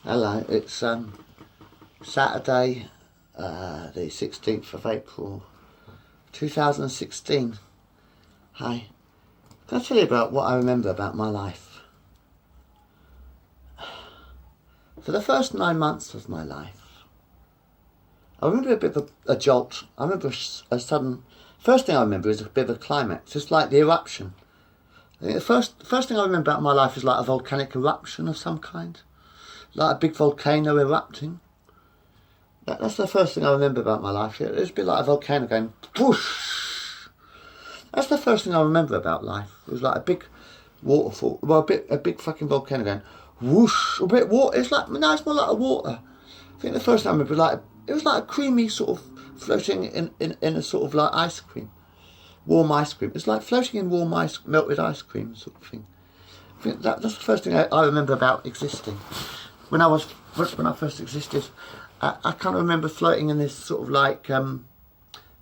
Hello, it's Saturday, the 16th of April, 2016. Hi. Can I tell you about what I remember about my life? For the first 9 months of my life, I remember a bit of a jolt. I remember a sudden... First thing I remember is a bit of a climax. It's like the eruption. I think the first thing I remember about my life is like a volcanic eruption of some kind. Like a big volcano erupting. That's the first thing I remember about my life. It was a bit like a volcano going whoosh. That's the first thing I remember about life. It was like a big waterfall. Well, a big fucking volcano going whoosh. A bit water. It's like, no, it's more like a water. I think the first time I remember, it was like a creamy sort of floating in a sort of like ice cream, warm ice cream. It's like floating in warm ice, melted ice cream sort of thing. I think that's the first thing I remember about existing. When I first existed, I kind of remember floating in this sort of like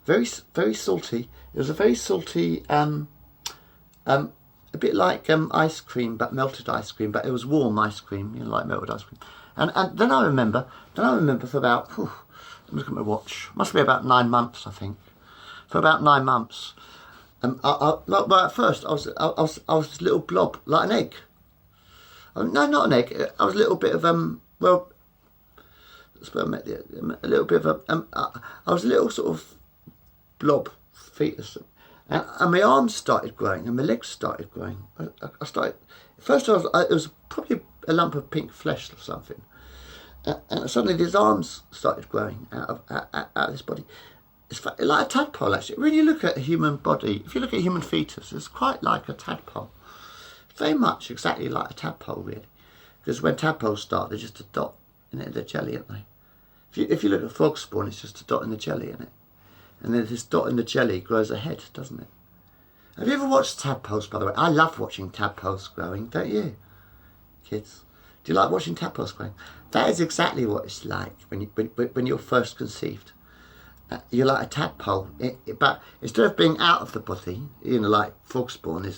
very salty. It was a very salty, a bit like ice cream, but melted ice cream. But it was warm ice cream, like melted ice cream. And then I remember for about, let me look at my watch. Must be about 9 months, I think. For about 9 months, well, at first I was this little blob, like an egg. No, not an egg. I was a little bit of well, a little bit of I was a little sort of blob fetus, and my arms started growing and my legs started growing. I started first. It was probably a lump of pink flesh or something, and suddenly these arms started growing out of this body. It's like a tadpole actually. When you look at a human body, if you look at a human fetus, it's quite like a tadpole. Very much exactly like a tadpole, really, because when tadpoles start, they're just a dot in the jelly, aren't they? If you look at frog spawn, it's just a dot in the jelly, isn't it? And then this dot in the jelly grows a head, doesn't it? Have you ever watched tadpoles, by the way? I love watching tadpoles growing, don't you, kids? Do you like watching tadpoles growing? That is exactly what it's like when you're first conceived. You're like a tadpole, but instead of being out of the body, like frog spawn,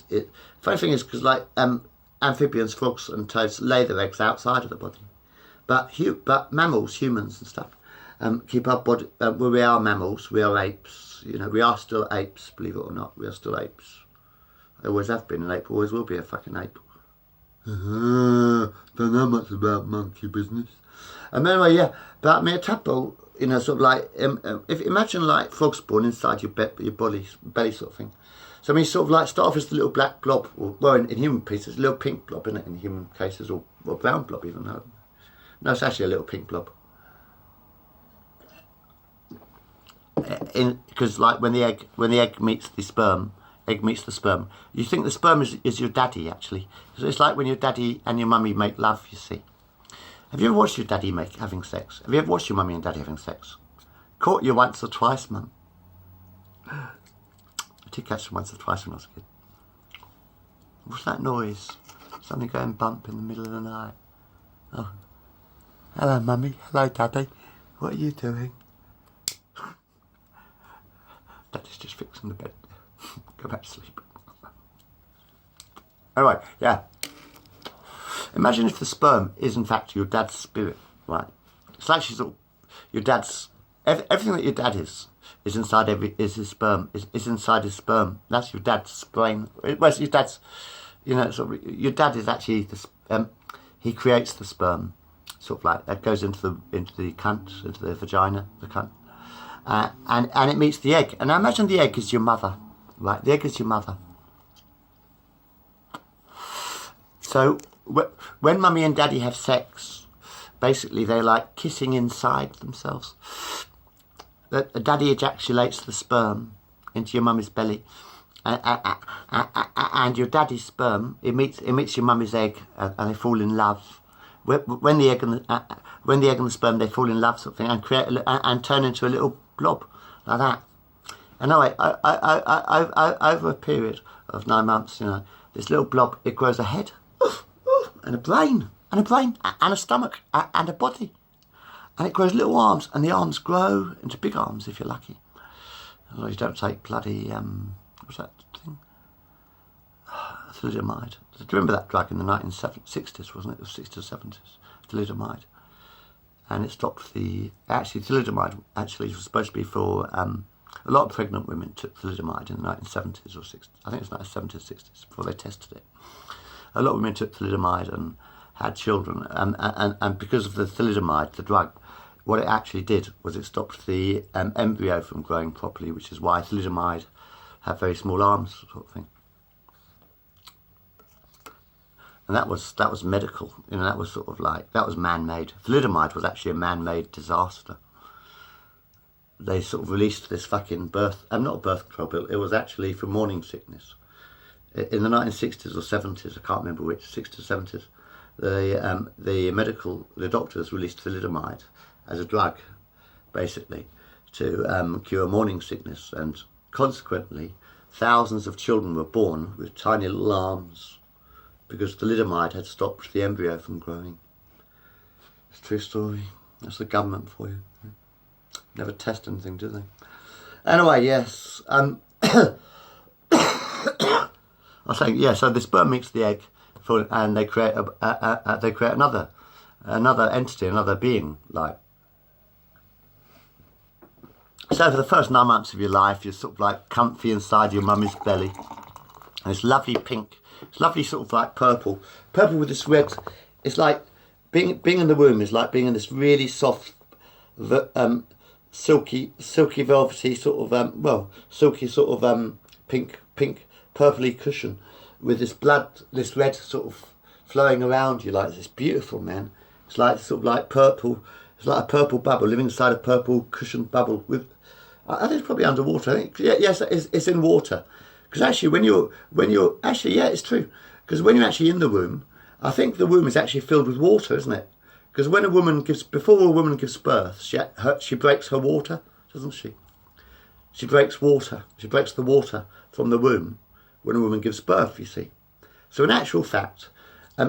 funny thing is because like amphibians, frogs and toads lay their eggs outside of the body, but mammals, humans and stuff, keep our body. Well, we are mammals, we are apes. We are still apes, believe it or not. We are still apes. I always have been an ape, always will be a fucking ape. Don't know much about monkey business. Anyway, yeah, but I mean a tadpole. Sort of like, imagine like frog spawn inside your belly sort of thing. So I mean, sort of like start off as a little black blob, or well, in human pieces, a little pink blob, isn't it? In human cases, or brown blob even. No, it's actually a little pink blob. Because like when the egg meets the sperm, you think the sperm is your daddy actually. So it's like when your daddy and your mummy make love, you see. Have you ever watched your daddy having sex? Have you ever watched your mummy and daddy having sex? Caught you once or twice, Mum. I did catch them once or twice when I was a kid. What's that noise? Something going bump in the middle of the night. Oh. Hello, Mummy. Hello, Daddy. What are you doing? Daddy's just fixing the bed. Go back to sleep. Anyway, yeah. Imagine if the sperm is in fact your dad's spirit, right? It's actually sort of your dad's everything that your dad is inside is his sperm, is inside his sperm. That's your dad's brain. Well, it's your dad's, sort of, your dad is actually he creates the sperm, sort of like that goes into the cunt, into the vagina, the cunt, and it meets the egg. And I imagine the egg is your mother, right? The egg is your mother. So when mummy and daddy have sex, basically they're like kissing inside themselves. Daddy ejaculates the sperm into your mummy's belly, and your daddy's sperm it meets your mummy's egg, and they fall in love. When the egg and the sperm they fall in love, sort of thing, and create and turn into a little blob like that. And anyway, over a period of 9 months, this little blob it grows a head. And a brain, and a stomach, and a body. And it grows little arms, and the arms grow into big arms if you're lucky. Otherwise you don't take bloody, what's that thing? Thalidomide. Do you remember that drug in the 1960s, wasn't it? The 60s or 70s? thalidomide. And it stopped thalidomide actually was supposed to be for, a lot of pregnant women took thalidomide in the 1970s or 60s. I think it was 1970s, 60s, before they tested it. A lot of women took thalidomide and had children. And because of the thalidomide, the drug, what it actually did was it stopped the embryo from growing properly, which is why thalidomide have very small arms, sort of thing. And that was medical, that was sort of like, that was man-made. Thalidomide was actually a man-made disaster. They sort of released this fucking not a birth control pill, it was actually for morning sickness. In the 1960s or 70s, I can't remember which, 60s or 70s, the doctors released thalidomide as a drug, basically, to cure morning sickness, and consequently, thousands of children were born with tiny little arms, because thalidomide had stopped the embryo from growing. It's a true story. That's the government for you. Never test anything, do they? Anyway, yes. I was saying, yeah. So the sperm meets the egg, and they create another entity, another being. Like, so for the first 9 months of your life, you're sort of like comfy inside your mummy's belly, and it's lovely pink. It's lovely, sort of like purple with this red. It's like being in the womb is like being in this really soft, silky velvety sort of silky sort of pink purpley cushion with this red sort of flowing around you. Like, it's beautiful, man. It's like sort of like purple. It's like a purple bubble living inside a purple cushioned bubble with. I think it's probably underwater. I think yes, it's in water. Because actually, when you're actually, yeah, it's true. Because when you're actually in the womb, I think the womb is actually filled with water, isn't it? Because when before a woman gives birth, she breaks her water, doesn't she? She breaks water. She breaks the water from the womb when a woman gives birth, you see. So in actual fact,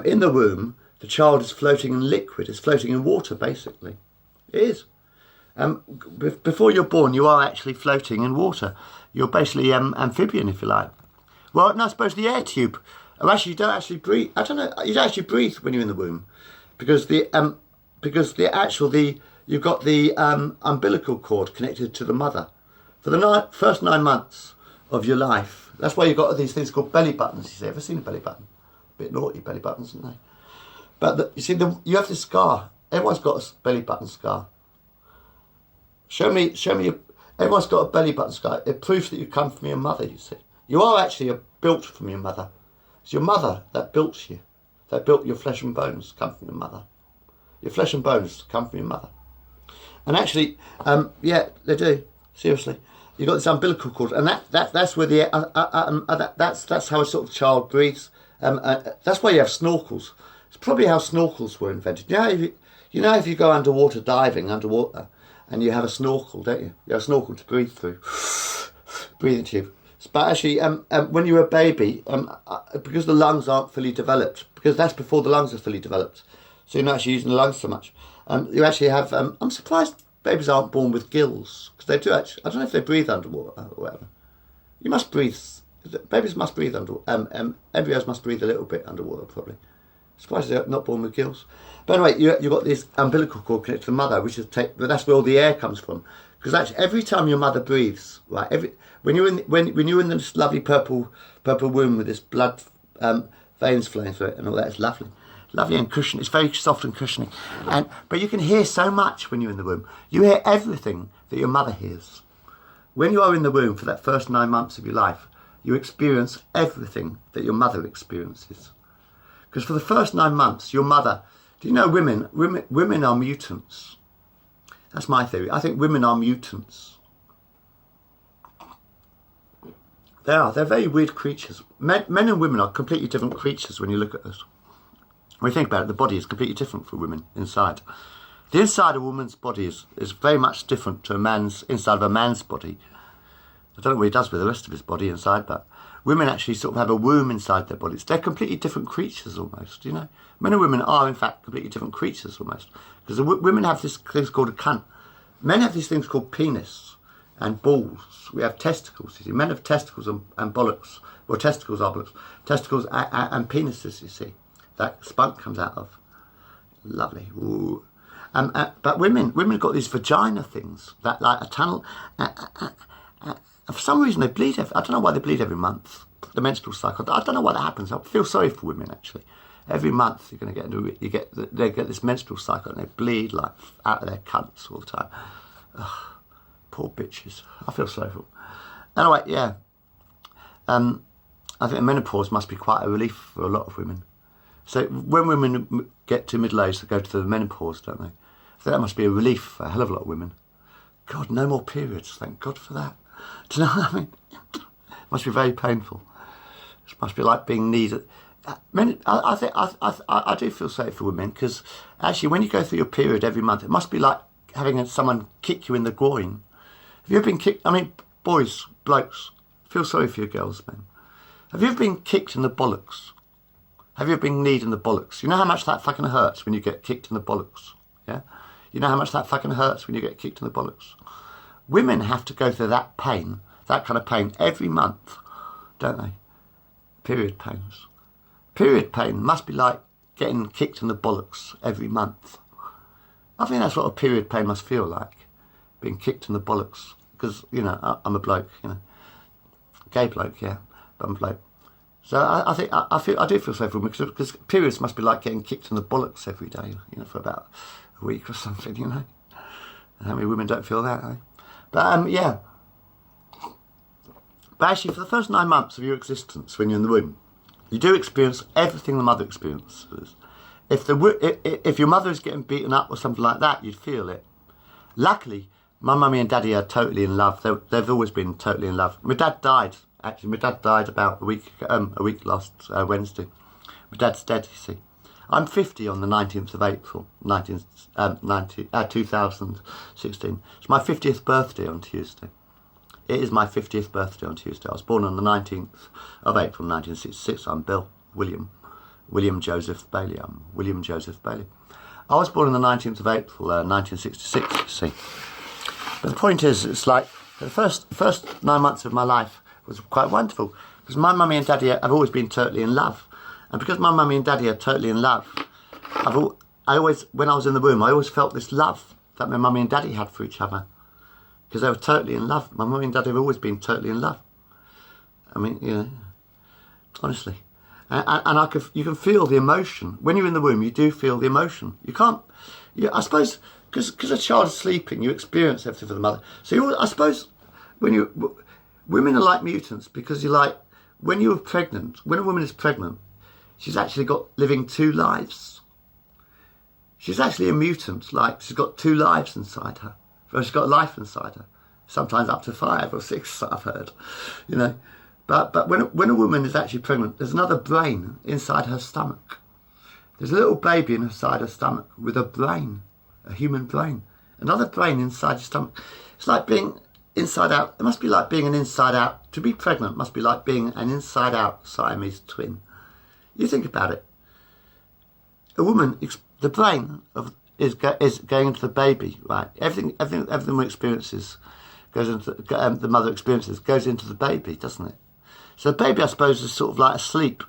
in the womb, the child is floating in liquid. It's floating in water, basically. It is. Before you're born, you are actually floating in water. You're basically amphibian, if you like. Well, no, I suppose the air tube. Actually, you don't actually breathe. I don't know. You don't actually breathe when you're in the womb, because you've got the umbilical cord connected to the mother for the first 9 months of your life. That's why you've got these things called belly buttons. You see, ever seen a belly button? A bit naughty belly buttons, isn't they? But you see, you have this scar. Everyone's got a belly button scar. Show me. Everyone's got a belly button scar. It proves that you come from your mother, you see. You are actually built from your mother. It's your mother that built you. That built your flesh and bones come from your mother. Your flesh and bones come from your mother. And actually, yeah, they do. Seriously. You've got this umbilical cord. And that's where that's how a sort of child breathes. That's why you have snorkels. It's probably how snorkels were invented. You know if you go underwater diving, and you have a snorkel, don't you? You have a snorkel to breathe through. Breathing tube. But actually, when you're a baby, because the lungs aren't fully developed, because that's before the lungs are fully developed, so you're not actually using the lungs so much, you actually have, I'm surprised babies aren't born with gills, because they do actually, I don't know if they breathe underwater or whatever. You must breathe, babies must breathe underwater, embryos must breathe a little bit underwater, probably. Surprised they're not born with gills. But anyway, you've got this umbilical cord connected to the mother, but that's where all the air comes from. Because actually, every time your mother breathes, right, when you're in this lovely purple womb with this blood veins flowing through it and all that, it's lovely and cushiony. It's very soft and cushiony. But you can hear so much when you're in the womb. You hear everything that your mother hears. When you are in the womb for that first 9 months of your life, you experience everything that your mother experiences. Because for the first 9 months, your mother. Do you know women are mutants? That's my theory. I think women are mutants. They are. They're very weird creatures. Men and women are completely different creatures when you look at us. When you think about it, the body is completely different for women inside. The inside of a woman's body is very much different to inside of a man's body. I don't know what he does with the rest of his body inside, but women actually sort of have a womb inside their bodies. They're completely different creatures almost, you know. Men and women are, in fact, completely different creatures almost. Because women have these things called a cunt. Men have these things called penis and balls. We have testicles, you see. Men have testicles and bollocks. Well, testicles are bollocks. Testicles and penises, you see. That spunk comes out of. Lovely. Ooh. But women got these vagina things, that like a tunnel. For some reason they bleed. I don't know why they bleed every month. The menstrual cycle. I don't know why that happens. I feel sorry for women actually. Every month you're going to they get this menstrual cycle and they bleed like out of their cunts all the time. Ugh, poor bitches. I feel sorry for them. Anyway, yeah. I think the menopause must be quite a relief for a lot of women. So when women get to middle age, they go to the menopause, don't they? So that must be a relief for a hell of a lot of women. God, no more periods. Thank God for that. Do you know what I mean? It must be very painful. It must be like being needed. I do feel sorry for women because actually, when you go through your period every month, it must be like having someone kick you in the groin. Have you ever been kicked? I mean, boys, blokes, feel sorry for your girls, man. Have you ever been kicked in the bollocks? Have you ever been kneed in the bollocks? You know how much that fucking hurts when you get kicked in the bollocks? Yeah? You know how much that fucking hurts when you get kicked in the bollocks? Women have to go through that pain, that kind of pain, every month, don't they? Period pains. Period pain must be like getting kicked in the bollocks every month. I think that's what a period pain must feel like, being kicked in the bollocks. Because, you know, I'm a bloke, you know. Gay bloke, yeah, but I'm a bloke. So I do feel sorry for women because periods must be like getting kicked in the bollocks every day, you know, for about a week or something, you know. How many women don't feel that, eh? But yeah. But actually, for the first 9 months of your existence, when you're in the womb, you do experience everything the mother experiences. If your mother is getting beaten up or something like that, you'd feel it. Luckily, my mummy and daddy are totally in love. They've always been totally in love. My dad died. Actually, my dad died about a week last Wednesday. My dad's dead, you see. I'm 50 on the 19th of April, 2016. It's my 50th birthday on Tuesday. It is my 50th birthday on Tuesday. I was born on the 19th of April, 1966. I'm Bill William Joseph Bailey. I'm William Joseph Bailey. I was born on the 19th of April, 1966, you see. But the point is, it's like the first 9 months of my life was quite wonderful because my mummy and daddy have always been totally in love, and because my mummy and daddy are totally in love, I always, when I was in the womb, I always felt this love that my mummy and daddy had for each other because they were totally in love. My mummy and daddy have always been totally in love. I mean, you know, honestly, and you can feel the emotion when you're in the womb. You do feel the emotion. You can't. I suppose because a child is sleeping, you experience everything for the mother. So I suppose women are like mutants because you're like, when you're pregnant, when a woman is pregnant, she's actually got living 2 lives. She's actually a mutant, like she's got 2 lives inside her. She's got life inside her, sometimes up to 5 or 6, I've heard, you know. But when a woman is actually pregnant, there's another brain inside her stomach. There's a little baby inside her stomach with a brain, a human brain. Another brain inside your stomach. It's like being inside out. It must be like being an inside out. To be pregnant must be like being an inside out Siamese twin. You think about it. A woman, the brain is going into the baby, right? Everything we experiences goes into the mother experiences goes into the baby, doesn't it? So the baby, I suppose, is sort of like asleep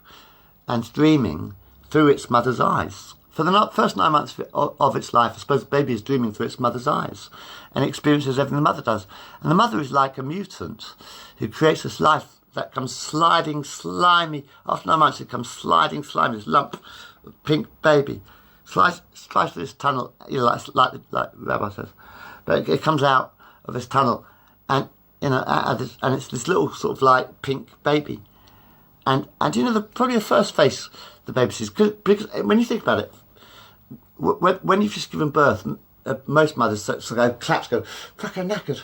and dreaming through its mother's eyes. For the first 9 months of its life, I suppose the baby is dreaming through its mother's eyes and experiences everything the mother does. And the mother is like a mutant who creates this life that comes sliding, slimy. After 9 months, it comes sliding, slimy, this lump of pink baby. Slides through this tunnel, you know, like Rabbi says. But it comes out of this tunnel and, you know, and it's this little sort of like pink baby. And you know, probably the first face the baby sees, because when you think about it, when you've just given birth, most mothers go fucking knackered.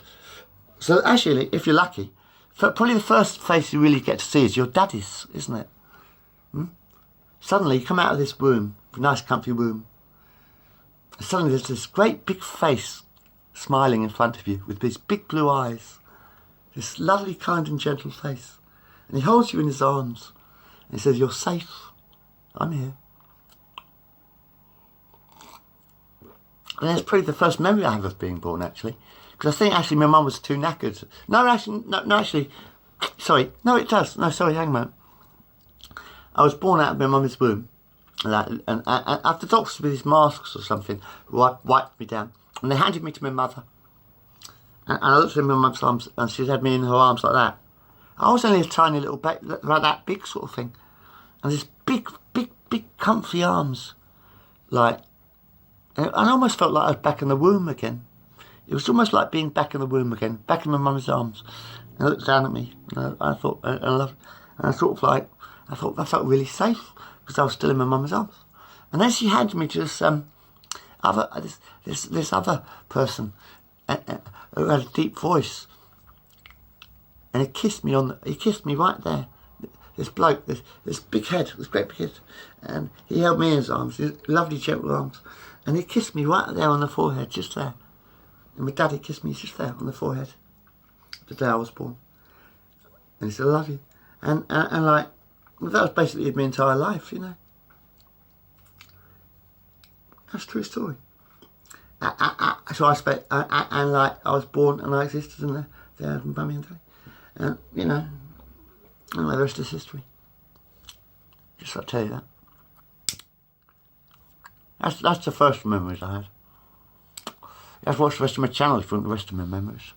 So actually, if you're lucky, probably the first face you really get to see is your daddy's, isn't it? Suddenly you come out of this womb, nice comfy womb, and suddenly there's this great big face smiling in front of you with these big blue eyes, this lovely, kind and gentle face. And he holds you in his arms and he says, "You're safe, I'm here." And that's probably the first memory I have of being born, actually. Because I think actually my mum was too knackered. Sorry, it does. No, sorry, hang on a moment. I was born out of my mum's womb and after the doctors with his masks or something wiped me down, and they handed me to my mother. And I looked at my mum's arms, and she had me in her arms like that. I was only a tiny little baby, like that big sort of thing, and this big, comfy arms, like. And I almost felt like I was back in the womb again. It was almost like being back in the womb again, back in my mum's arms. And I looked down at me, and I thought, and I sort of like, I thought that felt really safe because I was still in my mum's arms. And then she handed me to this this other person who had a deep voice, and he kissed me right there. This bloke, this big head, this great big head, and he held me in his arms, his lovely gentle arms, and he kissed me right there on the forehead, just there. And my daddy kissed me just there on the forehead, the day I was born. And he said, "I love you," and like that was basically my entire life, you know. That's a true story. So I spent, and like I was born and I existed in there with Mummy and Daddy, and you know. And the rest is history. Just I'll tell you that. That's the first memories I had. You have to watch the rest of my channel if you want the rest of my memories.